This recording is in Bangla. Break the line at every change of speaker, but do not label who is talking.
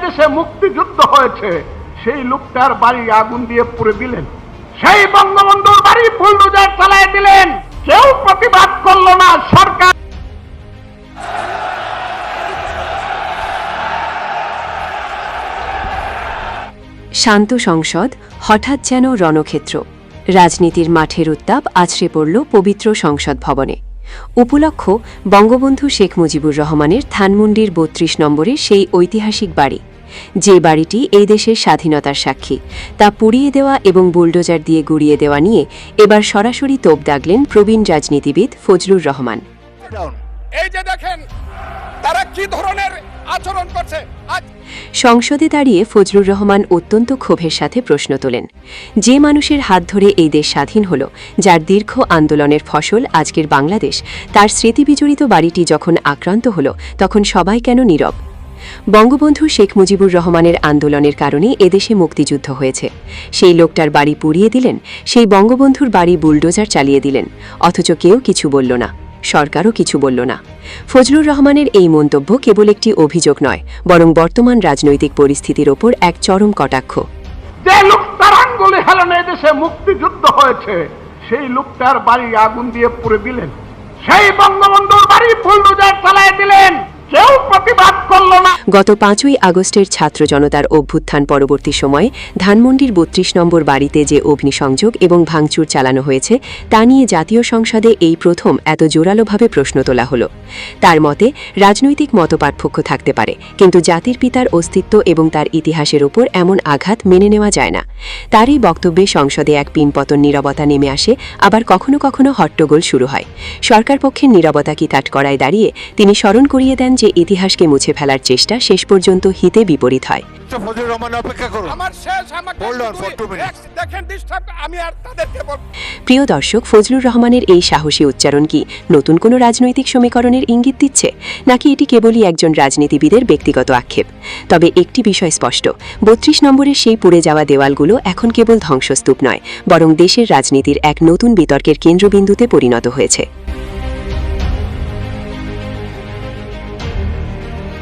এদেশে মুক্তিযুদ্ধ হয়েছে সেই লোকটার বাড়ি আগুন দিয়ে পুড়ে দিলেন, সেই বঙ্গবন্ধুর বাড়ি বুলডোজার চালায় দিলেন, কেউ প্রতিবাদ করলো না। সরকার
শান্ত সংসদ হঠাৎ যেন রণক্ষেত্র। রাজনীতির মাঠের উত্তাপ আছড়ে পড়ল পবিত্র সংসদ ভবনে। উপলক্ষ বঙ্গবন্ধু শেখ মুজিবুর রহমানের ধানমন্ডির ৩২ নম্বরের সেই ঐতিহাসিক বাড়ি, যে বাড়িটি এই দেশের স্বাধীনতার সাক্ষী, তা পুড়িয়ে দেওয়া এবং বুলডোজার দিয়ে গুড়িয়ে দেওয়া নিয়ে এবার সরাসরি তোপ দাগলেন প্রবীণ রাজনীতিবিদ ফজলুর রহমান।
এই যে দেখেন তারা কি ধরনের আচরণ করছে।
সংসদে দাঁড়িয়ে ফজলুর রহমান অত্যন্ত ক্ষোভের সাথে প্রশ্ন তোলেন, যে মানুষের হাত ধরে এই দেশ স্বাধীন হল, যার দীর্ঘ আন্দোলনের ফসল আজকের বাংলাদেশ, তার স্মৃতিবিজড়িত বাড়িটি যখন আক্রান্ত হল, তখন সবাই কেন নীরব? বঙ্গবন্ধু শেখ মুজিবুর রহমানের আন্দোলনের কারণে এদেশে মুক্তিযুদ্ধ হয়েছে। সেই লোকটার বাড়ি পুড়িয়ে দিলেন, সেই বঙ্গবন্ধুর বাড়ি বুলডোজার চালিয়ে দিলেন, অথচ কেউ কিছু বলল না, সরকারও কিছু বলল না। ফজলুর রহমানের এই মন্তব্য কেবল একটি অভিযোগ নয়, বরং বর্তমান রাজনৈতিক পরিস্থিতির ওপর এক চরম কটাক্ষ।
যে লোকটার আঙ্গুলে হেলনে এদেশে মুক্তিযুদ্ধ হয়েছে সেই লোকটার বাড়ি আগুন দিয়ে পুড়ে দিলেন, সেই বঙ্গবন্ধুর বাড়ি বুলডোজার চালায় দিলেন, কেউ প্রতিবাদ করল না।
গত ৫ই আগস্টের ছাত্র জনতার অভ্যুত্থান পরবর্তী সময়ে ধানমন্ডির ৩২ নম্বর বাড়িতে যে অগ্নিসংযোগ এবং ভাঙচুর চালানো হয়েছে, তা নিয়ে জাতীয় সংসদে এই প্রথম এত জোরালোভাবে প্রশ্ন তোলা হলো। তার মতে, রাজনৈতিক মতপার্থক্য থাকতে পারে, কিন্তু জাতির পিতার অস্তিত্ব এবং তার ইতিহাসের ওপর এমন আঘাত মেনে নেওয়া যায় না। তার এই বক্তব্যে সংসদে এক পিনপতন নীরবতা নেমে আসে, আবার কখনো কখনো হট্টগোল শুরু হয়। সরকার পক্ষের নীরবতা কি কাঠগড়ায় দাঁড়িয়ে তিনি স্মরণ করিয়ে দেন যে ইতিহাসকে মুছে ফেলার চেষ্টা শেষ পর্যন্ত হিতে বিপরীত হয়। প্রিয় দর্শক, ফজলুর রহমানের এই সাহসী উচ্চারণ কি নতুন কোনো রাজনৈতিক সমীকরণের ইঙ্গিত দিচ্ছে, নাকি এটি কেবলই একজন রাজনীতিবিদের ব্যক্তিগত আক্ষেপ? তবে একটি বিষয় স্পষ্ট, ৩২ নম্বরের সেই পুড়ে যাওয়া দেওয়ালগুলো এখন কেবল ধ্বংসস্তূপ নয়, বরং দেশের রাজনীতির এক নতুন বিতর্কের কেন্দ্রবিন্দুতে পরিণত হয়েছে।